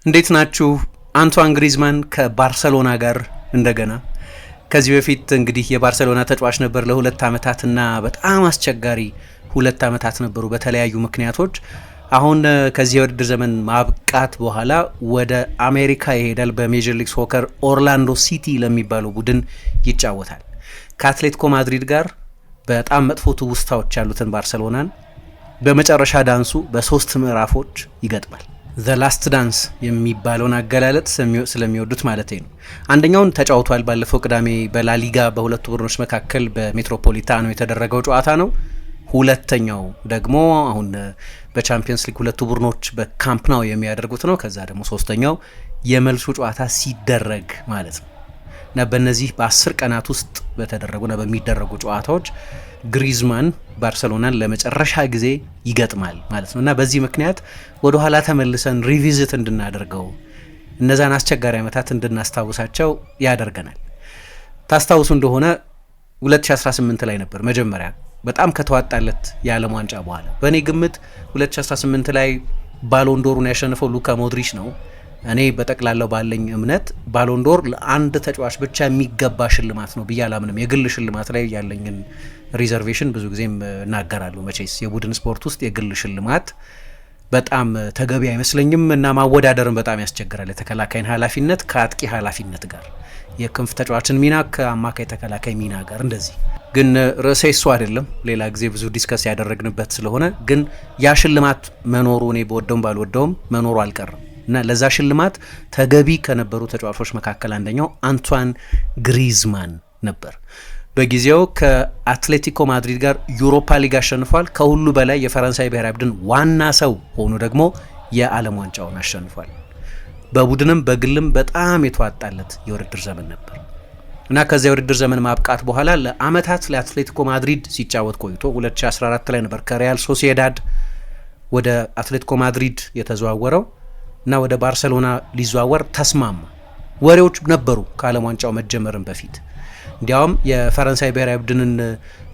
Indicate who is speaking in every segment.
Speaker 1: እንዴት ናችሁ? አንቷን ግሪዝማን ከባርሰሎና ጋር እንደገና ከዚህ በፊት እንግዲህ የባርሰሎና ተጫዋች ነበር ለ2 ዓመታትና በጣም አስቸጋሪ 2 ዓመታት ነበሩ በተለያዩ ምክንያቶች። አሁን ከዚህ የውድድር ዘመን ማብቃት በኋላ ወደ አሜሪካ ይሄዳል። በሜጀር ሊግ ሶከር ኦርላንዶ ሲቲ ለሚባለው ቡድን ይጫወታል። ከአትሌቲኮ ማድሪድ ጋር በጣም መጥፎ ትውስታዎች ያሉትን ባርሰሎናን በመጨረሻ ዳንሱ በ3 ምዕራፎች ይገጥማል። ዘ ላስት ዳንስ የሚባለውን አገላለጥ ስለሚወዱት ማለት ነው። አንደኛውን ተጫውቷል ባለፈው ቅዳሜ በላሊጋ በሁለቱ ቡድኖች መካከል በሜትሮፖሊታኖ የተደረገው ጨዋታ ነው። ሁለተኛው ደግሞ አሁን በቻምፒየንስ ሊግ ሁለቱ ቡድኖች በካምፕ ናው የሚያደርጉት ነው። ከዛ ደግሞ ሶስተኛው የመልሱ ጨዋታ ሲደረግ ማለት ነው እና በእነዚህ በ10 ቀናት ውስጥ በተደረጉና በሚደረጉ ጨዋታዎች ግሪዝማን ባርሰሎናን ለመጨረሻ ጊዜ ይገጥማል ማለት ነው እና በዚህ ምክንያት ወደ ኋላ ተመልሰን ሪቪዚት እንድናደርገው እነዛን አስቸጋሪ ዓመታት እንድናስታውሳቸው ያደርገናል። ታስታውሱ እንደሆነ 2018 ላይ ነበር መጀመሪያ በጣም ከተዋጣለት የዓለም ዋንጫ በኋላ። በእኔ ግምት 2018 ላይ ባሎንዶሩን ያሸነፈው ሉካ ሞድሪች ነው። እኔ በጠቅላላው ባለኝ እምነት ባሎንዶር ለአንድ ተጫዋች ብቻ የሚገባ ሽልማት ነው ብዬ አላምንም። የግል ሽልማት ላይ ያለኝን ሪዘርቬሽን ብዙ ጊዜም እናገራለሁ። መቼስ የቡድን ስፖርት ውስጥ የግል ሽልማት በጣም ተገቢ አይመስለኝም እና ማወዳደርን በጣም ያስቸግራል። የተከላካይን ኃላፊነት ከአጥቂ ኃላፊነት ጋር፣ የክንፍ ተጫዋችን ሚና ከአማካይ ተከላካይ ሚና ጋር እንደዚህ። ግን ርዕሴ እሱ አይደለም፣ ሌላ ጊዜ ብዙ ዲስከስ ያደረግንበት ስለሆነ። ግን ያ ሽልማት መኖሩ እኔ በወደውም ባልወደውም መኖሩ አልቀርም እና ለዛ ሽልማት ተገቢ ከነበሩ ተጫዋቾች መካከል አንደኛው አንቷን ግሪዝማን ነበር። በጊዜው ከአትሌቲኮ ማድሪድ ጋር ዩሮፓ ሊግ አሸንፏል። ከሁሉ በላይ የፈረንሳይ ብሔራዊ ቡድን ዋና ሰው ሆኖ ደግሞ የዓለም ዋንጫውን አሸንፏል። በቡድንም በግልም በጣም የተዋጣለት የውድድር ዘመን ነበር እና ከዚያ የውድድር ዘመን ማብቃት በኋላ ለአመታት ለአትሌቲኮ ማድሪድ ሲጫወት ቆይቶ 2014 ላይ ነበር ከሪያል ሶሲዳድ ወደ አትሌቲኮ ማድሪድ የተዘዋወረው እና ወደ ባርሰሎና ሊዘዋወር ተስማማ። ወሬዎች ነበሩ ከዓለም ዋንጫው መጀመርን በፊት። እንዲያውም የፈረንሳይ ብሔራዊ ቡድንን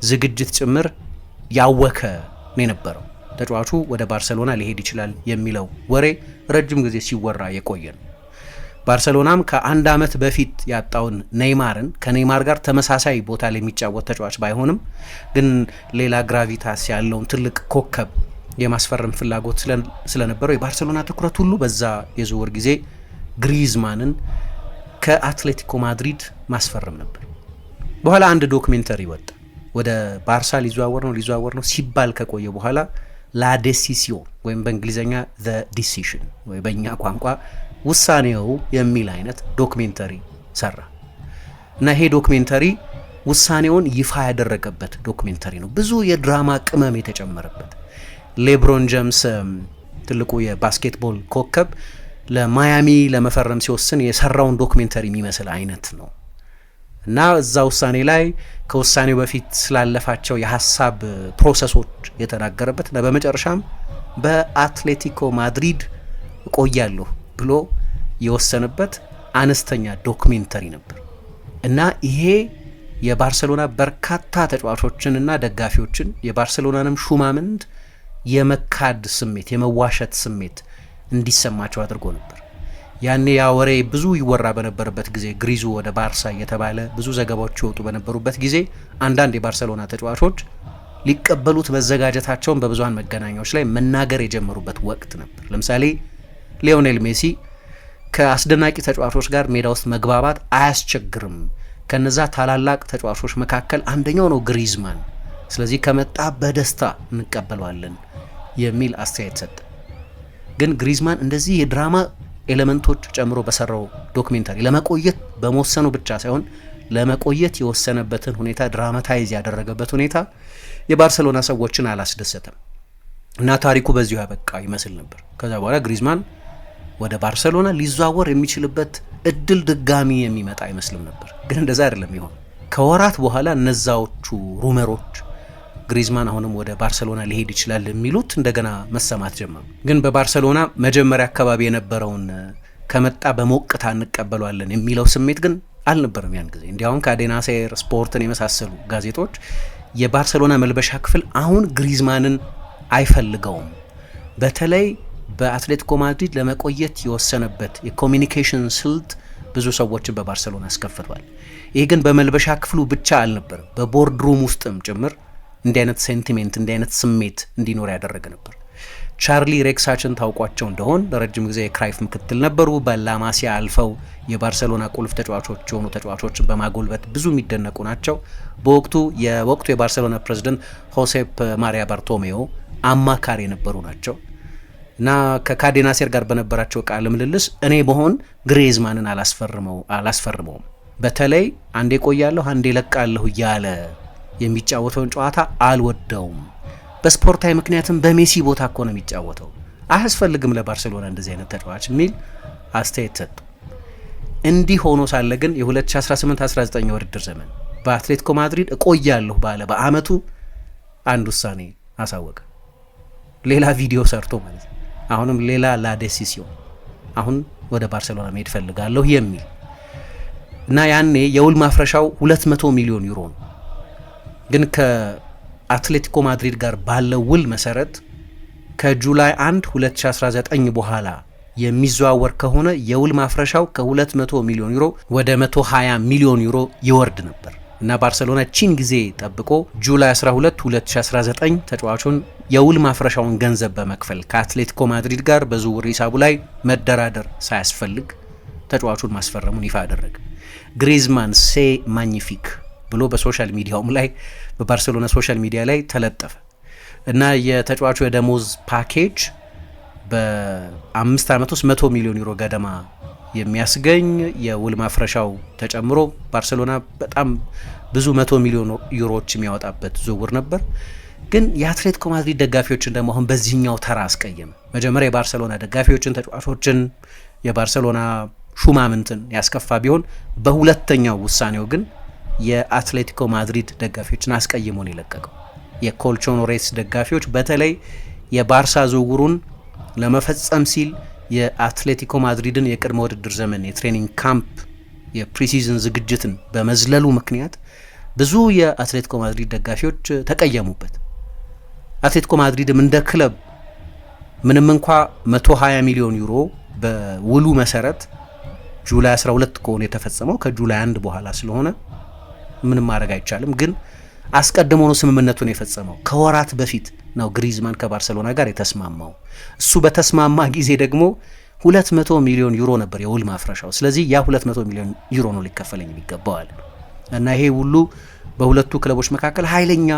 Speaker 1: ዝግጅት ጭምር ያወከ ነው የነበረው። ተጫዋቹ ወደ ባርሰሎና ሊሄድ ይችላል የሚለው ወሬ ረጅም ጊዜ ሲወራ የቆየ ነው። ባርሰሎናም ከአንድ ዓመት በፊት ያጣውን ኔይማርን ከኔይማር ጋር ተመሳሳይ ቦታ ላይ የሚጫወት ተጫዋች ባይሆንም ግን ሌላ ግራቪታስ ያለውን ትልቅ ኮከብ የማስፈረም ፍላጎት ስለነበረው የባርሰሎና ትኩረት ሁሉ በዛ የዝውውር ጊዜ ግሪዝማንን ከአትሌቲኮ ማድሪድ ማስፈረም ነበር። በኋላ አንድ ዶክሜንተሪ ወጣ። ወደ ባርሳ ሊዘዋወር ነው ሲባል ከቆየ በኋላ ላ ዴሲሲዮን ወይም በእንግሊዝኛ ዘ ዲሲሽን ወይ በእኛ ቋንቋ ውሳኔው የሚል አይነት ዶክሜንተሪ ሰራ እና ይሄ ዶክሜንተሪ ውሳኔውን ይፋ ያደረገበት ዶክሜንተሪ ነው። ብዙ የድራማ ቅመም የተጨመረበት። ሌብሮን ጄምስ ትልቁ የባስኬትቦል ኮከብ ለማያሚ ለመፈረም ሲወስን የሰራውን ዶክሜንተሪ የሚመስል አይነት ነው እና እዛ ውሳኔ ላይ ከውሳኔው በፊት ስላለፋቸው የሀሳብ ፕሮሰሶች የተናገረበት እና በመጨረሻም በአትሌቲኮ ማድሪድ እቆያለሁ ብሎ የወሰነበት አነስተኛ ዶክሜንተሪ ነበር እና ይሄ የባርሰሎና በርካታ ተጫዋቾችንና ደጋፊዎችን የባርሰሎናንም ሹማምንት የመካድ ስሜት የመዋሸት ስሜት እንዲሰማቸው አድርጎ ነበር። ያኔ ያ ወሬ ብዙ ይወራ በነበረበት ጊዜ ግሪዙ ወደ ባርሳ እየተባለ ብዙ ዘገባዎች ይወጡ በነበሩበት ጊዜ አንዳንድ የባርሰሎና ተጫዋቾች ሊቀበሉት መዘጋጀታቸውን በብዙሃን መገናኛዎች ላይ መናገር የጀመሩበት ወቅት ነበር። ለምሳሌ ሊዮኔል ሜሲ ከአስደናቂ ተጫዋቾች ጋር ሜዳ ውስጥ መግባባት አያስቸግርም፣ ከነዛ ታላላቅ ተጫዋቾች መካከል አንደኛው ነው ግሪዝማን፣ ስለዚህ ከመጣ በደስታ እንቀበለዋለን የሚል አስተያየት ሰጠ። ግን ግሪዝማን እንደዚህ የድራማ ኤሌመንቶች ጨምሮ በሰራው ዶክሜንታሪ ለመቆየት በመወሰኑ ብቻ ሳይሆን ለመቆየት የወሰነበትን ሁኔታ ድራማታይዝ ያደረገበት ሁኔታ የባርሰሎና ሰዎችን አላስደሰተም እና ታሪኩ በዚሁ ያበቃ ይመስል ነበር። ከዛ በኋላ ግሪዝማን ወደ ባርሰሎና ሊዘዋወር የሚችልበት እድል ድጋሚ የሚመጣ አይመስልም ነበር። ግን እንደዛ አይደለም ይሆን። ከወራት በኋላ እነዛዎቹ ሩመሮች ግሪዝማን አሁንም ወደ ባርሰሎና ሊሄድ ይችላል የሚሉት እንደገና መሰማት ጀመሩ። ግን በባርሰሎና መጀመሪያ አካባቢ የነበረውን ከመጣ በሞቅታ እንቀበሏለን የሚለው ስሜት ግን አልነበረም ያን ጊዜ። እንዲያውም ካዴና ሴር፣ ስፖርትን የመሳሰሉ ጋዜጦች የባርሰሎና መልበሻ ክፍል አሁን ግሪዝማንን አይፈልገውም፣ በተለይ በአትሌቲኮ ማድሪድ ለመቆየት የወሰነበት የኮሚኒኬሽን ስልት ብዙ ሰዎችን በባርሰሎና አስከፍቷል። ይህ ግን በመልበሻ ክፍሉ ብቻ አልነበርም፣ በቦርድ ሩም ውስጥም ጭምር እንዲህ አይነት ሴንቲሜንት እንዲህ አይነት ስሜት እንዲኖር ያደረገ ነበር። ቻርሊ ሬክሳችን ታውቋቸው እንደሆን ለረጅም ጊዜ የክራይፍ ምክትል ነበሩ። በላማሲያ አልፈው የባርሰሎና ቁልፍ ተጫዋቾች የሆኑ ተጫዋቾችን በማጎልበት ብዙ የሚደነቁ ናቸው። በወቅቱ የባርሰሎና ፕሬዚደንት ሆሴፕ ማሪያ ባርቶሜዮ አማካሪ የነበሩ ናቸው እና ከካዴና ሴር ጋር በነበራቸው ቃለ ምልልስ እኔ በሆን ግሬዝማንን አላስፈርመውም፣ በተለይ አንዴ ቆያለሁ አንዴ ለቃለሁ እያለ የሚጫወተውን ጨዋታ አልወደውም፣ በስፖርታዊ ምክንያትም በሜሲ ቦታ እኮ ነው የሚጫወተው፣ አያስፈልግም ለባርሴሎና እንደዚህ አይነት ተጫዋች የሚል አስተያየት ሰጡ። እንዲህ ሆኖ ሳለ ግን የ2018-19 የውድድር ዘመን በአትሌቲኮ ማድሪድ እቆያለሁ ባለ በአመቱ አንድ ውሳኔ አሳወቀ። ሌላ ቪዲዮ ሰርቶ ማለት ነው። አሁንም ሌላ ላዴሲሲዮን አሁን ወደ ባርሴሎና መሄድ ፈልጋለሁ የሚል እና ያኔ የውል ማፍረሻው 200 ሚሊዮን ዩሮ ነው። ግን ከአትሌቲኮ ማድሪድ ጋር ባለው ውል መሰረት ከጁላይ 1 2019 በኋላ የሚዘዋወር ከሆነ የውል ማፍረሻው ከ200 ሚሊዮን ዩሮ ወደ 120 ሚሊዮን ዩሮ ይወርድ ነበር እና ባርሴሎና ቺን ጊዜ ጠብቆ ጁላይ 12 2019 ተጫዋቹን የውል ማፍረሻውን ገንዘብ በመክፈል ከአትሌቲኮ ማድሪድ ጋር በዝውውር ሂሳቡ ላይ መደራደር ሳያስፈልግ ተጫዋቹን ማስፈረሙን ይፋ አደረገ። ግሪዝማን ሴ ማግኒፊክ ብሎ በሶሻል ሚዲያውም ላይ በባርሴሎና ሶሻል ሚዲያ ላይ ተለጠፈ እና የተጫዋቹ የደሞዝ ፓኬጅ በ5 ዓመት ውስጥ 100 ሚሊዮን ዩሮ ገደማ የሚያስገኝ የውል ማፍረሻው ተጨምሮ ባርሴሎና በጣም ብዙ 100 ሚሊዮን ዩሮዎች የሚያወጣበት ዝውውር ነበር። ግን የአትሌቲኮ ማድሪድ ደጋፊዎችን ደግሞ አሁን በዚህኛው ተራ አስቀየመ። መጀመሪያ የባርሴሎና ደጋፊዎችን፣ ተጫዋቾችን፣ የባርሴሎና ሹማምንትን ያስከፋ ቢሆን በሁለተኛው ውሳኔው ግን የአትሌቲኮ ማድሪድ ደጋፊዎችን አስቀይሞ ነው የለቀቀው። የኮልቾኖሬስ ደጋፊዎች በተለይ የባርሳ ዝውውሩን ለመፈጸም ሲል የአትሌቲኮ ማድሪድን የቅድመ ውድድር ዘመን የትሬኒንግ ካምፕ የፕሪሲዝን ዝግጅትን በመዝለሉ ምክንያት ብዙ የአትሌቲኮ ማድሪድ ደጋፊዎች ተቀየሙበት። አትሌቲኮ ማድሪድም እንደ ክለብ ምንም እንኳ 120 ሚሊዮን ዩሮ በውሉ መሰረት ጁላይ 12 ከሆነ የተፈጸመው ከጁላይ 1 በኋላ ስለሆነ ምንም ማድረግ አይቻልም። ግን አስቀድሞ ነው ስምምነቱን የፈጸመው። ከወራት በፊት ነው ግሪዝማን ከባርሴሎና ጋር የተስማማው። እሱ በተስማማ ጊዜ ደግሞ 200 ሚሊዮን ዩሮ ነበር የውል ማፍረሻው። ስለዚህ ያ 200 ሚሊዮን ዩሮ ነው ሊከፈለኝ የሚገባዋል እና ይሄ ሁሉ በሁለቱ ክለቦች መካከል ኃይለኛ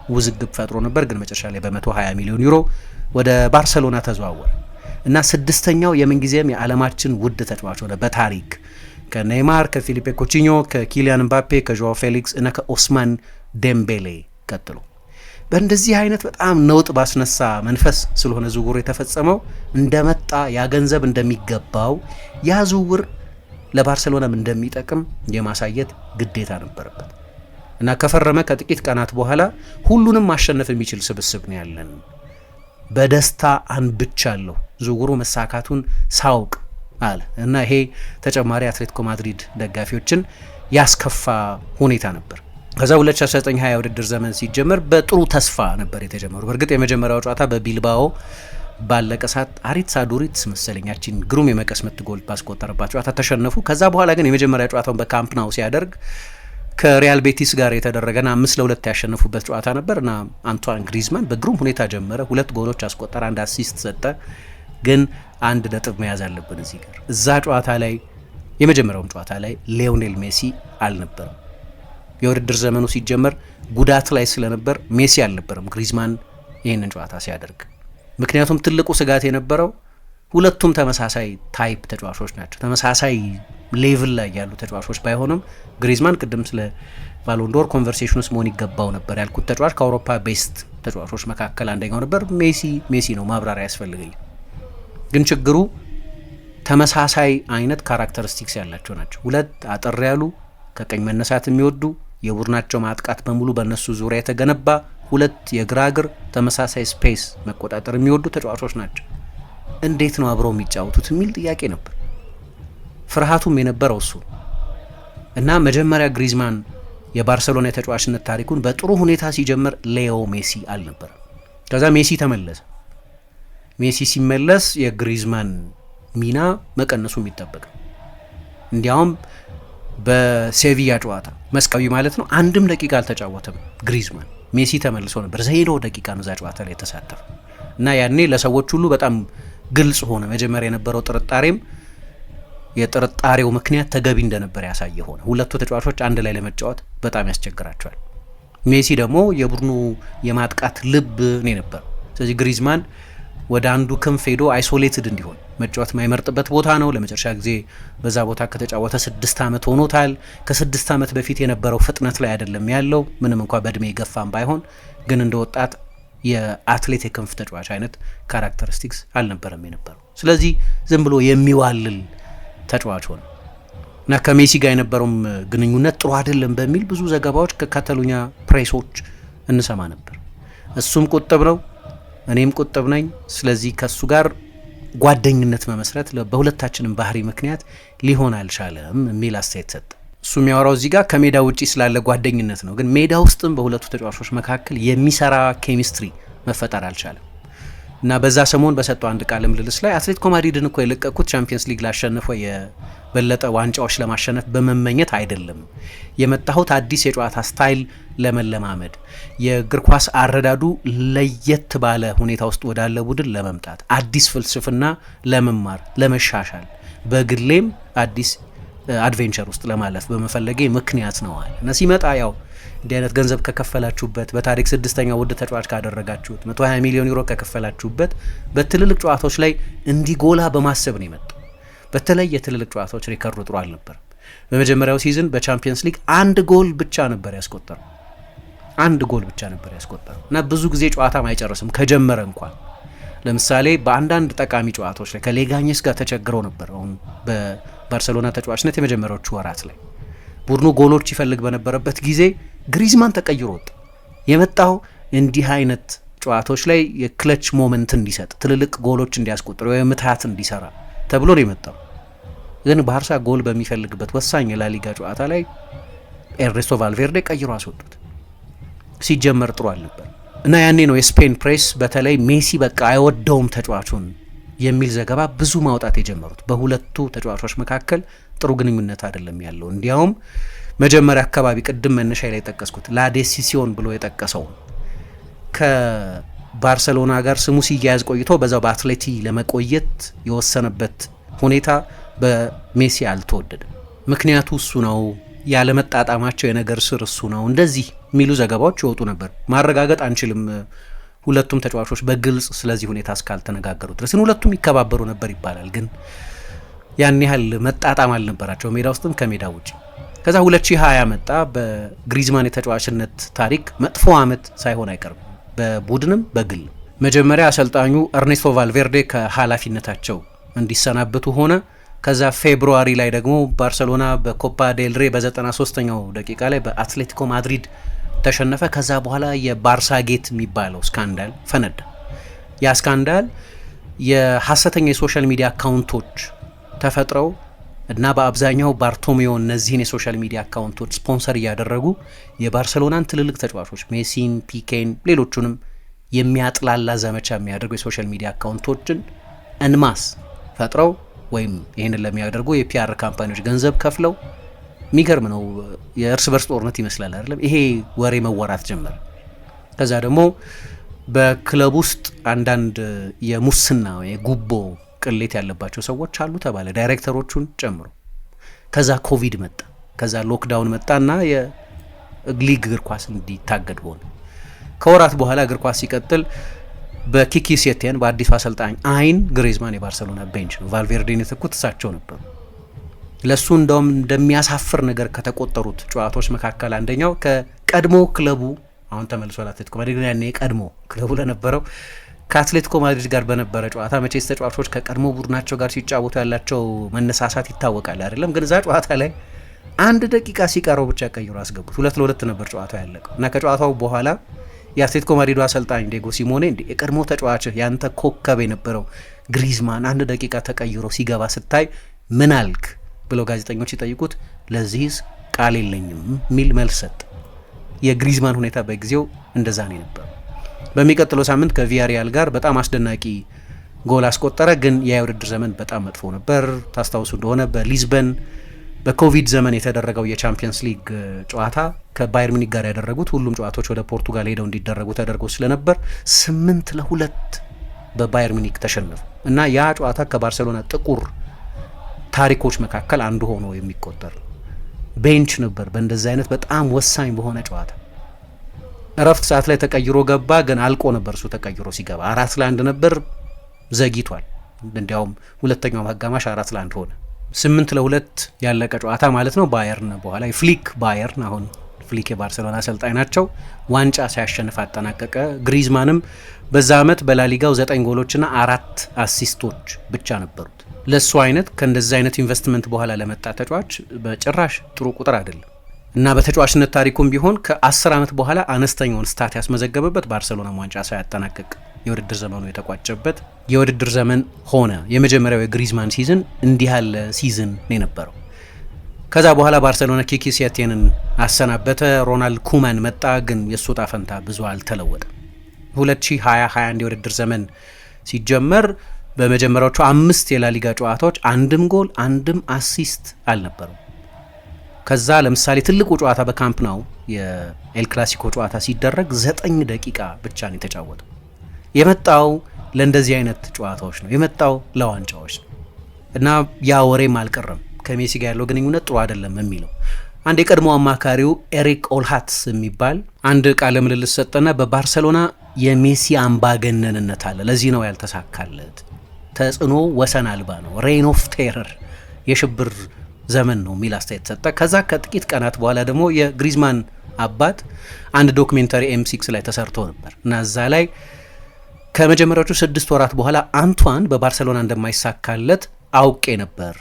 Speaker 1: ውዝግብ ፈጥሮ ነበር። ግን መጨረሻ ላይ በ120 ሚሊዮን ዩሮ ወደ ባርሴሎና ተዘዋወረ እና ስድስተኛው የምንጊዜም የዓለማችን ውድ ተጫዋች ሆነ በታሪክ ከኔይማር፣ ከፊሊፔ ኮቺኞ፣ ከኪሊያን ምባፔ፣ ከጆዋ ፌሊክስ እና ከኦስማን ዴምቤሌ ቀጥሎ በእንደዚህ አይነት በጣም ነውጥ ባስነሳ መንፈስ ስለሆነ ዝውውር የተፈጸመው እንደመጣ ያ ገንዘብ እንደሚገባው ያ ዝውውር ለባርሴሎናም እንደሚጠቅም የማሳየት ግዴታ ነበረበት እና ከፈረመ ከጥቂት ቀናት በኋላ ሁሉንም ማሸነፍ የሚችል ስብስብ ነው ያለን፣ በደስታ አንብቻለሁ ዝውውሩ መሳካቱን ሳውቅ አለ እና ይሄ ተጨማሪ አትሌቲኮ ማድሪድ ደጋፊዎችን ያስከፋ ሁኔታ ነበር። ከዛ 2019-20 ውድድር ዘመን ሲጀመር በጥሩ ተስፋ ነበር የተጀመሩ። በእርግጥ የመጀመሪያው ጨዋታ በቢልባኦ ባለቀ ሰዓት አሪትስ አዱሪትስ መሰለኛችን ግሩም የመቀስ ምት ጎል ባስቆጠረባት ጨዋታ ተሸነፉ። ከዛ በኋላ ግን የመጀመሪያ ጨዋታውን በካምፕ ናው ሲያደርግ ከሪያል ቤቲስ ጋር የተደረገና 5-2 ያሸነፉበት ጨዋታ ነበር እና አንቷን ግሪዝማን በግሩም ሁኔታ ጀመረ። 2 ጎሎች አስቆጠረ፣ 1 አሲስት ሰጠ። ግን አንድ ነጥብ መያዝ አለብን እዚህ ጋር። እዛ ጨዋታ ላይ የመጀመሪያውም ጨዋታ ላይ ሊዮኔል ሜሲ አልነበረም። የውድድር ዘመኑ ሲጀመር ጉዳት ላይ ስለነበር ሜሲ አልነበረም ግሪዝማን ይህንን ጨዋታ ሲያደርግ። ምክንያቱም ትልቁ ስጋት የነበረው ሁለቱም ተመሳሳይ ታይፕ ተጫዋቾች ናቸው፣ ተመሳሳይ ሌቭል ላይ ያሉ ተጫዋቾች ባይሆንም ግሪዝማን ቅድም ስለ ቫሎንዶር ኮንቨርሴሽን ውስጥ መሆን ይገባው ነበር ያልኩት ተጫዋች ከአውሮፓ ቤስት ተጫዋቾች መካከል አንደኛው ነበር። ሜሲ ነው፣ ማብራሪያ ያስፈልገኝ። ግን ችግሩ ተመሳሳይ አይነት ካራክተሪስቲክስ ያላቸው ናቸው። ሁለት አጠር ያሉ ከቀኝ መነሳት የሚወዱ የቡድናቸው ማጥቃት በሙሉ በእነሱ ዙሪያ የተገነባ ሁለት የግራ እግር ተመሳሳይ ስፔስ መቆጣጠር የሚወዱ ተጫዋቾች ናቸው። እንዴት ነው አብረው የሚጫወቱት የሚል ጥያቄ ነበር። ፍርሃቱም የነበረው እሱ እና መጀመሪያ ግሪዝማን የባርሴሎና የተጫዋችነት ታሪኩን በጥሩ ሁኔታ ሲጀምር ሌዮ ሜሲ አልነበረም። ከዛ ሜሲ ተመለሰ። ሜሲ ሲመለስ የግሪዝማን ሚና መቀነሱ የሚጠበቅ ነው። እንዲያውም በሴቪያ ጨዋታ መስቃዊ ማለት ነው አንድም ደቂቃ አልተጫወተም ግሪዝማን። ሜሲ ተመልሶ ነበር 0 ደቂቃ ነው እዛ ጨዋታ ላይ የተሳተፈ እና ያኔ ለሰዎች ሁሉ በጣም ግልጽ ሆነ። መጀመሪያ የነበረው ጥርጣሬም የጥርጣሬው ምክንያት ተገቢ እንደነበር ያሳየ ሆነ። ሁለቱ ተጫዋቾች አንድ ላይ ለመጫወት በጣም ያስቸግራቸዋል። ሜሲ ደግሞ የቡድኑ የማጥቃት ልብ ነው ነበር። ስለዚህ ግሪዝማን ወደ አንዱ ክንፍ ሄዶ አይሶሌትድ እንዲሆን መጫወት የማይመርጥበት ቦታ ነው። ለመጨረሻ ጊዜ በዛ ቦታ ከተጫወተ 6 ዓመት ሆኖታል። ከ6 ዓመት በፊት የነበረው ፍጥነት ላይ አይደለም ያለው። ምንም እንኳ በእድሜ የገፋም ባይሆን ግን እንደ ወጣት የአትሌት የክንፍ ተጫዋች አይነት ካራክተሪስቲክስ አልነበረም የነበረው። ስለዚህ ዝም ብሎ የሚዋልል ተጫዋች ሆነ እና ከሜሲ ጋር የነበረውም ግንኙነት ጥሩ አይደለም በሚል ብዙ ዘገባዎች ከካታሎኛ ፕሬሶች እንሰማ ነበር። እሱም ቁጥብ ነው፣ እኔም ቁጥብ ነኝ። ስለዚህ ከሱ ጋር ጓደኝነት መመስረት በሁለታችንም ባህሪ ምክንያት ሊሆን አልቻለም የሚል አስተያየት ሰጠ። እሱ የሚያወራው እዚህ ጋር ከሜዳ ውጪ ስላለ ጓደኝነት ነው። ግን ሜዳ ውስጥም በሁለቱ ተጫዋቾች መካከል የሚሰራ ኬሚስትሪ መፈጠር አልቻለም እና በዛ ሰሞን በሰጠው አንድ ቃለ ምልልስ ላይ አትሌቲኮ ማድሪድን እኮ የለቀኩት ቻምፒየንስ ሊግ ላሸነፈው የበለጠ ዋንጫዎች ለማሸነፍ በመመኘት አይደለም፣ የመጣሁት አዲስ የጨዋታ ስታይል ለመለማመድ፣ የእግር ኳስ አረዳዱ ለየት ባለ ሁኔታ ውስጥ ወዳለ ቡድን ለመምጣት፣ አዲስ ፍልስፍና ለመማር፣ ለመሻሻል፣ በግሌም አዲስ አድቬንቸር ውስጥ ለማለፍ በመፈለጌ ምክንያት ነው አለ እና ሲመጣ ያው እንዲህ አይነት ገንዘብ ከከፈላችሁበት፣ በታሪክ 6ኛው ውድ ተጫዋች ካደረጋችሁት፣ 120 ሚሊዮን ዩሮ ከከፈላችሁበት በትልልቅ ጨዋታዎች ላይ እንዲጎላ በማሰብ ነው የመጣው። በተለይ የትልልቅ ጨዋታዎች ሪከርዱ ጥሩ አልነበረም። በመጀመሪያው ሲዝን በቻምፒየንስ ሊግ 1 ጎል ብቻ ነበር ያስቆጠረው። 1 ጎል ብቻ ነበር ያስቆጠረው እና ብዙ ጊዜ ጨዋታም አይጨርስም ከጀመረ እንኳን። ለምሳሌ በአንዳንድ ጠቃሚ ጨዋታዎች ላይ ከሌጋኘስ ጋር ተቸግረው ነበር። አሁን በባርሰሎና ተጫዋችነት የመጀመሪያዎቹ ወራት ላይ ቡድኑ ጎሎች ይፈልግ በነበረበት ጊዜ ግሪዝማን ተቀይሮ ወጣ። የመጣው እንዲህ አይነት ጨዋታዎች ላይ የክለች ሞመንት እንዲሰጥ፣ ትልልቅ ጎሎች እንዲያስቆጥር ወይ ምትሃት እንዲሰራ ተብሎ ነው የመጣው። ግን ባርሳ ጎል በሚፈልግበት ወሳኝ የላሊጋ ጨዋታ ላይ ኤርኔስቶ ቫልቬርዴ ቀይሮ አስወጡት። ሲጀመር ጥሩ አልነበር እና ያኔ ነው የስፔን ፕሬስ በተለይ ሜሲ በቃ አይወደውም ተጫዋቹን የሚል ዘገባ ብዙ ማውጣት የጀመሩት። በሁለቱ ተጫዋቾች መካከል ጥሩ ግንኙነት አይደለም ያለው። እንዲያውም መጀመሪያ አካባቢ ቅድም መነሻ ላይ የጠቀስኩት ላዴሲሲዮን ብሎ የጠቀሰው ከባርሰሎና ጋር ስሙ ሲያያዝ ቆይቶ በዛው በአትሌቲ ለመቆየት የወሰነበት ሁኔታ በሜሲ አልተወደደም። ምክንያቱ እሱ ነው፣ ያለመጣጣማቸው የነገር ስር እሱ ነው፣ እንደዚህ የሚሉ ዘገባዎች ይወጡ ነበር። ማረጋገጥ አንችልም ሁለቱም ተጫዋቾች በግልጽ ስለዚህ ሁኔታ እስካልተነጋገሩ ድረስ። ሁለቱም ይከባበሩ ነበር ይባላል፣ ግን ያን ያህል መጣጣም አልነበራቸው ሜዳ ውስጥም ከሜዳ ውጭ። ከዛ 2020 መጣ። በግሪዝማን የተጫዋችነት ታሪክ መጥፎ ዓመት ሳይሆን አይቀርም በቡድንም በግል። መጀመሪያ አሰልጣኙ ኤርኔስቶ ቫልቬርዴ ከኃላፊነታቸው እንዲሰናበቱ ሆነ። ከዛ ፌብሩዋሪ ላይ ደግሞ ባርሰሎና በኮፓ ዴል ሬ በ93ኛው ደቂቃ ላይ በአትሌቲኮ ማድሪድ ተሸነፈ። ከዛ በኋላ የባርሳ ጌት የሚባለው ስካንዳል ፈነዳ። ያ ስካንዳል የሐሰተኛ የሶሻል ሚዲያ አካውንቶች ተፈጥረው እና በአብዛኛው ባርቶሜዮ እነዚህን የሶሻል ሚዲያ አካውንቶች ስፖንሰር እያደረጉ የባርሰሎናን ትልልቅ ተጫዋቾች ሜሲን፣ ፒኬን፣ ሌሎቹንም የሚያጥላላ ዘመቻ የሚያደርጉ የሶሻል ሚዲያ አካውንቶችን እንማስ ፈጥረው ወይም ይህንን ለሚያደርጉ የፒአር ካምፓኒዎች ገንዘብ ከፍለው፣ የሚገርም ነው። የእርስ በርስ ጦርነት ይመስላል አይደለም? ይሄ ወሬ መወራት ጀመረ። ከዛ ደግሞ በክለብ ውስጥ አንዳንድ የሙስና የጉቦ ቅሌት ያለባቸው ሰዎች አሉ ተባለ፣ ዳይሬክተሮቹን ጨምሮ። ከዛ ኮቪድ መጣ፣ ከዛ ሎክዳውን መጣና የሊግ እግር ኳስ እንዲታገድ ሆነ። ከወራት በኋላ እግር ኳስ ሲቀጥል በኪኪ ሴቲያን በአዲሱ አሰልጣኝ አይን ግሪዝማን የባርሰሎና ቤንች ነው። ቫልቬርዴን የተኩት እሳቸው ነበሩ። ለሱ እንደውም እንደሚያሳፍር ነገር ከተቆጠሩት ጨዋታዎች መካከል አንደኛው ከቀድሞ ክለቡ አሁን ተመልሶ አትሌቲኮ ማድሪድ ያኔ የቀድሞ ክለቡ ለነበረው ከአትሌቲኮ ማድሪድ ጋር በነበረ ጨዋታ መቼስ ተጫዋቾች ከቀድሞ ቡድናቸው ጋር ሲጫወቱ ያላቸው መነሳሳት ይታወቃል አይደለም? ግን እዛ ጨዋታ ላይ 1 ደቂቃ ሲቀረው ብቻ ቀይሮ አስገቡት። 2-2 ነበር ጨዋታው ያለቀው እና ከጨዋታው በኋላ የአትሌቲኮ ማድሪዱ አሰልጣኝ ዲየጎ ሲሞኔ እንዴ የቀድሞ ተጫዋች ያንተ ኮከብ የነበረው ግሪዝማን 1 ደቂቃ ተቀይሮ ሲገባ ስታይ ምን አልክ ብለው ጋዜጠኞች ሲጠይቁት ለዚህስ ቃል የለኝም የሚል መልስ ሰጠ። የግሪዝማን ሁኔታ በጊዜው እንደዛ ነው ነበር። በሚቀጥለው ሳምንት ከቪያሪያል ጋር በጣም አስደናቂ ጎል አስቆጠረ። ግን የውድድር ዘመን በጣም መጥፎ ነበር። ታስታውሱ እንደሆነ በሊዝበን በኮቪድ ዘመን የተደረገው የቻምፒየንስ ሊግ ጨዋታ ከባየር ሚኒክ ጋር ያደረጉት ሁሉም ጨዋታዎች ወደ ፖርቱጋል ሄደው እንዲደረጉ ተደርጎ ስለነበር 8-2 በባየር ሚኒክ ተሸነፉ እና ያ ጨዋታ ከባርሴሎና ጥቁር ታሪኮች መካከል አንዱ ሆኖ የሚቆጠር ቤንች ነበር። በእንደዚህ አይነት በጣም ወሳኝ በሆነ ጨዋታ እረፍት ሰዓት ላይ ተቀይሮ ገባ። ግን አልቆ ነበር እሱ ተቀይሮ ሲገባ 4-1 ነበር፣ ዘግይቷል። እንዲያውም ሁለተኛው አጋማሽ 4-1 ሆነ። 8-2 ያለቀ ጨዋታ ማለት ነው። ባየርን በኋላ የፍሊክ ባየርን፣ አሁን ፍሊክ የባርሴሎና አሰልጣኝ ናቸው፣ ዋንጫ ሳያሸንፍ አጠናቀቀ። ግሪዝማንም በዛ ዓመት በላሊጋው 9 ጎሎችና 4 አሲስቶች ብቻ ነበሩት። ለሱ አይነት ከእንደዚህ አይነት ኢንቨስትመንት በኋላ ለመጣ ተጫዋች በጭራሽ ጥሩ ቁጥር አይደለም እና በተጫዋችነት ታሪኩም ቢሆን ከ10 ዓመት በኋላ አነስተኛውን ስታት ያስመዘገበበት ባርሴሎና ዋንጫ ሳያጠናቅቅ የውድድር ዘመኑ የተቋጨበት የውድድር ዘመን ሆነ። የመጀመሪያው የግሪዝማን ሲዝን እንዲህ ያለ ሲዝን ነው የነበረው። ከዛ በኋላ ባርሴሎና ኪኪ ሴቲንን አሰናበተ። ሮናልድ ኩማን መጣ። ግን የእሱ ዕጣ ፈንታ ብዙ አልተለወጠም። 2020-21 የውድድር ዘመን ሲጀመር በመጀመሪያዎቹ 5 የላሊጋ ጨዋታዎች አንድም ጎል አንድም አሲስት አልነበረም። ከዛ ለምሳሌ ትልቁ ጨዋታ በካምፕ ናው የኤል ክላሲኮ ጨዋታ ሲደረግ 9 ደቂቃ ብቻ ነው የተጫወተው። የመጣው ለእንደዚህ አይነት ጨዋታዎች ነው፣ የመጣው ለዋንጫዎች ነው እና ያ ወሬም አልቀረም ከሜሲ ጋር ያለው ግንኙነት ጥሩ አይደለም የሚለው። አንድ የቀድሞ አማካሪው ኤሪክ ኦልሃትስ የሚባል አንድ ቃለ ምልልስ ሰጠና በባርሴሎና የሜሲ አምባገነንነት አለ፣ ለዚህ ነው ያልተሳካለት፣ ተጽዕኖ ወሰን አልባ ነው፣ ሬን ኦፍ ቴረር የሽብር ዘመን ነው የሚል አስተያየት ሰጠ። ከዛ ከጥቂት ቀናት በኋላ ደግሞ የግሪዝማን አባት አንድ ዶክሜንታሪ M6 ላይ ተሰርቶ ነበር እና እዛ ላይ ከመጀመሪያዎቹ 6 ወራት በኋላ አንቷን በባርሴሎና እንደማይሳካለት አውቄ ነበር፣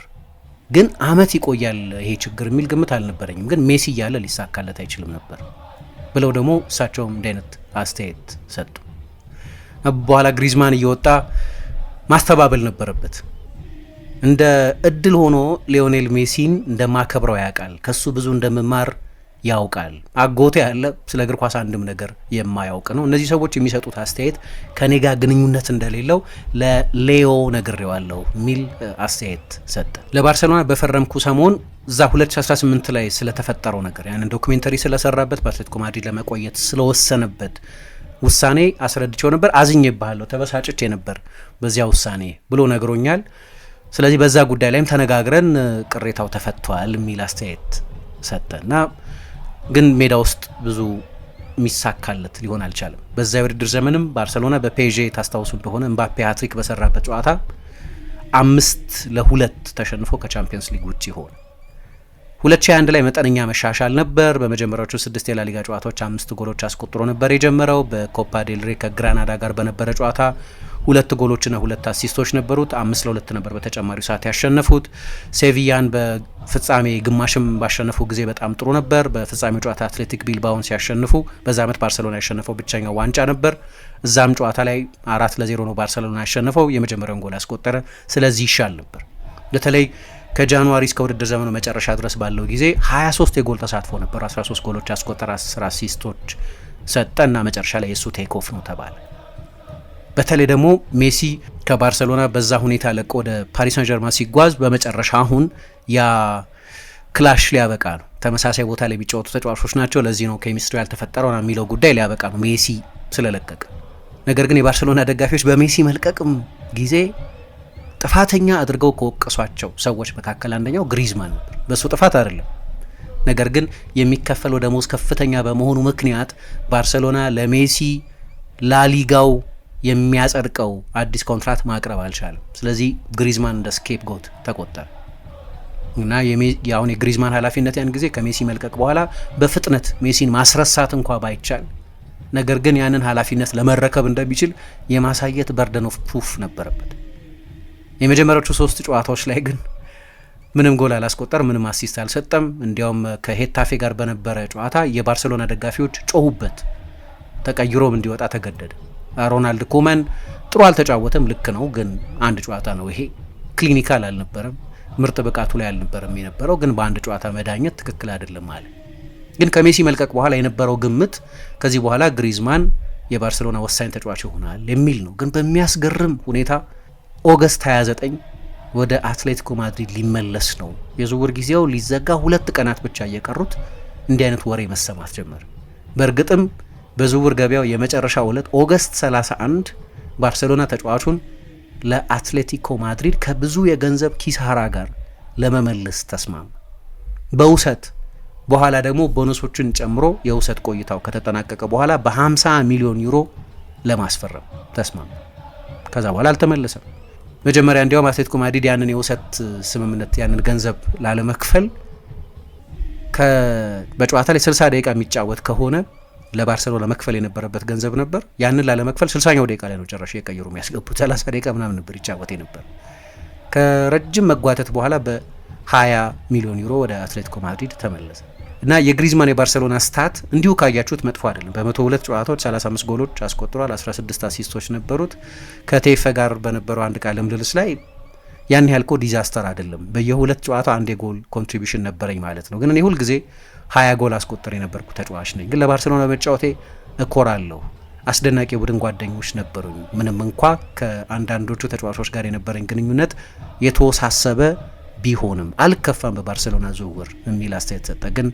Speaker 1: ግን አመት ይቆያል ይሄ ችግር የሚል ግምት አልነበረኝም፣ ግን ሜሲ እያለ ሊሳካለት አይችልም ነበር ብለው ደግሞ እሳቸውም እንደ አይነት አስተያየት ሰጡ። በኋላ ግሪዝማን እየወጣ ማስተባበል ነበረበት። እንደ እድል ሆኖ ሊዮኔል ሜሲን እንደማከብረው ያውቃል፣ ከሱ ብዙ እንደምማር ያውቃል። አጎቴ ያለ ስለ እግር ኳስ አንድም ነገር የማያውቅ ነው። እነዚህ ሰዎች የሚሰጡት አስተያየት ከኔ ጋር ግንኙነት እንደሌለው ለሌዮ ነግሬዋለሁ የሚል አስተያየት ሰጠ። ለባርሴሎና በፈረምኩ ሰሞን እዛ 2018 ላይ ስለተፈጠረው ነገር ያንን ዶክሜንተሪ ስለሰራበት በአትሌቲኮ ማድሪድ ለመቆየት ስለወሰነበት ውሳኔ አስረድቼው ነበር። አዝኜብሃለሁ፣ ተበሳጭቼ ነበር በዚያ ውሳኔ ብሎ ነግሮኛል። ስለዚህ በዛ ጉዳይ ላይም ተነጋግረን ቅሬታው ተፈቷል የሚል አስተያየት ሰጠና ግን ሜዳ ውስጥ ብዙ የሚሳካለት ሊሆን አልቻለም። በዛ የውድድር ዘመንም ባርሴሎና በፔዤ ታስታውሱ እንደሆነ ኤምባፔ ሃትሪክ በሰራበት ጨዋታ 5-2 ተሸንፎ ከቻምፒየንስ ሊግ ውጪ ሆነ። 2021 ላይ መጠነኛ መሻሻል ነበር። በመጀመሪያዎቹ 6 የላሊጋ ጨዋታዎች 5 ጎሎች አስቆጥሮ ነበር የጀመረው። በኮፓ ዴል ሬ ከግራናዳ ጋር በነበረ ጨዋታ 2 ጎሎችና 2 አሲስቶች ነበሩት። 5-2 ነበር በተጨማሪው ሰዓት ያሸነፉት። ሴቪያን በፍጻሜ ግማሽም ባሸነፉ ጊዜ በጣም ጥሩ ነበር። በፍጻሜው ጨዋታ አትሌቲክ ቢልባውን ሲያሸንፉ በዛ ዓመት ባርሴሎና ያሸነፈው ብቸኛው ዋንጫ ነበር። እዛም ጨዋታ ላይ 4-0 ነው ባርሴሎና ያሸነፈው፣ የመጀመሪያውን ጎል ያስቆጠረ። ስለዚህ ይሻል ነበር። በተለይ ከጃንዋሪ እስከ ውድድር ዘመኑ መጨረሻ ድረስ ባለው ጊዜ 23 የጎል ተሳትፎ ነበር። 13 ጎሎች ያስቆጠረ፣ 10 አሲስቶች ሰጠ እና መጨረሻ ላይ የሱ ቴክ ኦፍ ነው ተባለ። በተለይ ደግሞ ሜሲ ከባርሴሎና በዛ ሁኔታ ለቆ ወደ ፓሪስ ሳን ጀርማን ሲጓዝ በመጨረሻ አሁን ያ ክላሽ ሊያበቃ ነው። ተመሳሳይ ቦታ ላይ የሚጫወቱ ተጫዋቾች ናቸው፣ ለዚህ ነው ኬሚስትሪ ያልተፈጠረው የሚለው ጉዳይ ሊያበቃ ነው ሜሲ ስለለቀቀ። ነገር ግን የባርሴሎና ደጋፊዎች በሜሲ መልቀቅም ጊዜ ጥፋተኛ አድርገው ከወቀሷቸው ሰዎች መካከል አንደኛው ግሪዝማን ነበር። በሱ ጥፋት አይደለም፣ ነገር ግን የሚከፈለው ደሞዝ ከፍተኛ በመሆኑ ምክንያት ባርሴሎና ለሜሲ ላሊጋው የሚያጸድቀው አዲስ ኮንትራት ማቅረብ አልቻለም። ስለዚህ ግሪዝማን እንደ ስኬፕ ጎት ተቆጠረ እና የአሁን የግሪዝማን ኃላፊነት ያን ጊዜ ከሜሲ መልቀቅ በኋላ በፍጥነት ሜሲን ማስረሳት እንኳ ባይቻል፣ ነገር ግን ያንን ኃላፊነት ለመረከብ እንደሚችል የማሳየት በርደን ኦፍ ፕሩፍ ነበረበት። የመጀመሪያዎቹ 3 ጨዋታዎች ላይ ግን ምንም ጎል አላስቆጠር፣ ምንም አሲስት አልሰጠም። እንዲያውም ከሄታፌ ጋር በነበረ ጨዋታ የባርሴሎና ደጋፊዎች ጮሁበት፣ ተቀይሮም እንዲወጣ ተገደደ። ሮናልድ ኩመን ጥሩ አልተጫወተም፣ ልክ ነው፣ ግን አንድ ጨዋታ ነው ይሄ። ክሊኒካል አልነበረም፣ ምርጥ ብቃቱ ላይ አልነበረም የነበረው፣ ግን በአንድ ጨዋታ መዳኘት ትክክል አይደለም አለ። ግን ከሜሲ መልቀቅ በኋላ የነበረው ግምት ከዚህ በኋላ ግሪዝማን የባርሴሎና ወሳኝ ተጫዋች ይሆናል የሚል ነው። ግን በሚያስገርም ሁኔታ ኦገስት 29 ወደ አትሌቲኮ ማድሪድ ሊመለስ ነው፣ የዝውውር ጊዜው ሊዘጋ 2 ቀናት ብቻ እየቀሩት እንዲህ አይነት ወሬ መሰማት ጀመረ። በእርግጥም በዝውውር ገበያው የመጨረሻው ዕለት ኦገስት 31 ባርሴሎና ተጫዋቹን ለአትሌቲኮ ማድሪድ ከብዙ የገንዘብ ኪሳራ ጋር ለመመለስ ተስማማ። በውሰት በኋላ ደግሞ ቦነሶችን ጨምሮ የውሰት ቆይታው ከተጠናቀቀ በኋላ በ50 ሚሊዮን ዩሮ ለማስፈረም ተስማማ። ከዛ በኋላ አልተመለሰም። መጀመሪያ እንዲያውም አትሌቲኮ ማድሪድ ያንን የውሰት ስምምነት ያንን ገንዘብ ላለመክፈል በጨዋታ ላይ 60 ደቂቃ የሚጫወት ከሆነ ለባርሴሎና መክፈል የነበረበት ገንዘብ ነበር። ያንን ላለመክፈል 60ኛው ደቂቃ ላይ ነው ጨራሽ የቀየሩ የሚያስገቡት። 30 ደቂቃ ምናምን ነበር ይጫወት ነበር። ከረጅም መጓተት በኋላ በ20 ሚሊዮን ዩሮ ወደ አትሌቲኮ ማድሪድ ተመለሰ እና የግሪዝማን የባርሴሎና ስታት እንዲሁ ካያችሁት መጥፎ አይደለም። በ102 ጨዋታዎች 35 ጎሎች አስቆጥሯል። 16 አሲስቶች ነበሩት። ከቴፈ ጋር በነበረው አንድ ቃለ ምልልስ ላይ ያን ያህል እኮ ዲዛስተር አይደለም፣ በየ2 ጨዋታ አንድ የጎል ኮንትሪቢሽን ነበረኝ ማለት ነው፣ ግን እኔ ሁል ጊዜ 20 ጎል አስቆጥር የነበርኩ ተጫዋች ነኝ፣ ግን ለባርሴሎና መጫወቴ እኮራለሁ። አስደናቂ የቡድን ጓደኞች ነበሩኝ፣ ምንም እንኳ ከአንዳንዶቹ ተጫዋቾች ጋር የነበረኝ ግንኙነት የተወሳሰበ ቢሆንም አልከፋም በባርሴሎና ዝውውር የሚል አስተያየት ሰጠ። ግን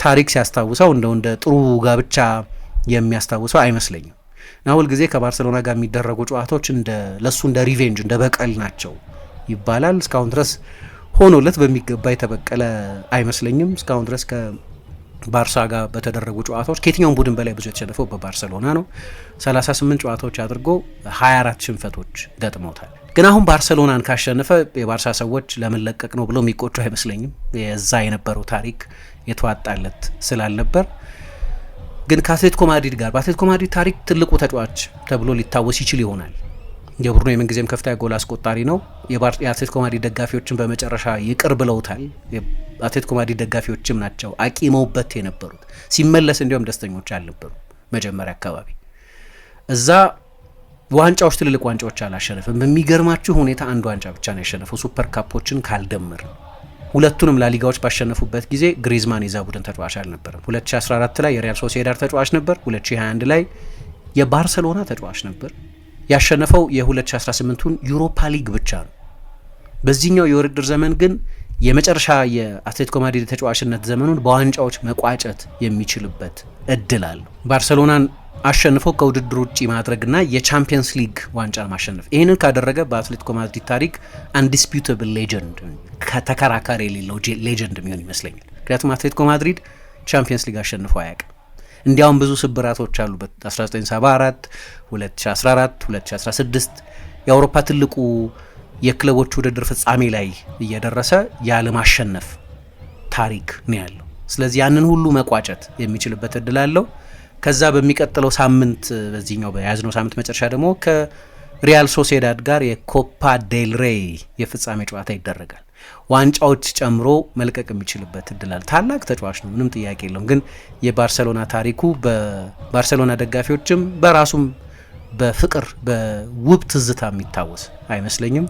Speaker 1: ታሪክ ሲያስታውሰው እንደ ጥሩ ጋብቻ የሚያስታውሰው አይመስለኝም እና ሁልጊዜ ከባርሴሎና ጋር የሚደረጉ ጨዋታዎች ለሱ እንደ ሪቬንጅ እንደ በቀል ናቸው ይባላል። እስካሁን ድረስ ሆኖለት በሚገባ የተበቀለ አይመስለኝም። እስካሁን ድረስ ከባርሳ ጋር በተደረጉ ጨዋታዎች ከየትኛውም ቡድን በላይ ብዙ የተሸነፈው በባርሴሎና ነው። 38 ጨዋታዎች አድርጎ 24 ሽንፈቶች ገጥመውታል። ግን አሁን ባርሴሎናን ካሸነፈ የባርሳ ሰዎች ለምን ለቀቅ ነው ብለው የሚቆጩ አይመስለኝም። የዛ የነበረው ታሪክ የተዋጣለት ስላልነበር። ግን ከአትሌቲኮ ማድሪድ ጋር በአትሌቲኮ ማድሪድ ታሪክ ትልቁ ተጫዋች ተብሎ ሊታወስ ይችል ይሆናል። የቡድኑ የምንጊዜም ከፍተኛ ጎል አስቆጣሪ ነው። የአትሌቲኮ ማድሪድ ደጋፊዎችን በመጨረሻ ይቅር ብለውታል። የአትሌቲኮ ማድሪድ ደጋፊዎችም ናቸው አቂመውበት የነበሩት። ሲመለስ እንዲሁም ደስተኞች አልነበሩ። መጀመሪያ አካባቢ እዛ ዋንጫዎች፣ ትልልቅ ዋንጫዎች አላሸነፍም። በሚገርማችሁ ሁኔታ አንድ ዋንጫ ብቻ ነው ያሸነፈው፣ ሱፐር ካፖችን ካልደምር። ሁለቱንም ላሊጋዎች ባሸነፉበት ጊዜ ግሪዝማን የዛ ቡድን ተጫዋች አልነበረም። 2014 ላይ የሪያል ሶሲዳድ ተጫዋች ነበር። 2021 ላይ የባርሰሎና ተጫዋች ነበር። ያሸነፈው የ2018ቱን ዩሮፓ ሊግ ብቻ ነው። በዚህኛው የውድድር ዘመን ግን የመጨረሻ የአትሌቲኮ ማድሪድ ተጫዋችነት ዘመኑን በዋንጫዎች መቋጨት የሚችልበት እድል አለው። ባርሰሎናን አሸንፎ ከውድድር ውጭ ማድረግና የቻምፒየንስ ሊግ ዋንጫን ማሸነፍ፣ ይህንን ካደረገ በአትሌቲኮ ማድሪድ ታሪክ አንዲስፒዩተብል ሌጀንድ፣ ከተከራካሪ የሌለው ሌጀንድ የሚሆን ይመስለኛል። ምክንያቱም አትሌቲኮ ማድሪድ ቻምፒየንስ ሊግ አሸንፎ አያውቅም። እንዲያውም ብዙ ስብራቶች አሉበት። 1974፣ 2014፣ 2016 የአውሮፓ ትልቁ የክለቦች ውድድር ፍጻሜ ላይ እየደረሰ ያለማሸነፍ ታሪክ ነው ያለው። ስለዚህ ያንን ሁሉ መቋጨት የሚችልበት እድል አለው። ከዛ በሚቀጥለው ሳምንት በዚህኛው በያዝነው ሳምንት መጨረሻ ደግሞ ከሪያል ሶሴዳድ ጋር የኮፓ ዴል ሬይ የፍጻሜ ጨዋታ ይደረጋል። ዋንጫዎች ጨምሮ መልቀቅ የሚችልበት እድል አለ። ታላቅ ተጫዋች ነው፣ ምንም ጥያቄ የለውም። ግን የባርሴሎና ታሪኩ በባርሴሎና ደጋፊዎችም በራሱም በፍቅር በውብ ትዝታ የሚታወስ አይመስለኝም።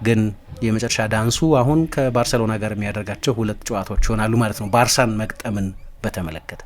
Speaker 1: ግን የመጨረሻ ዳንሱ አሁን ከባርሴሎና ጋር የሚያደርጋቸው 2 ጨዋታዎች ይሆናሉ ማለት ነው፣ ባርሳን መግጠምን በተመለከተ።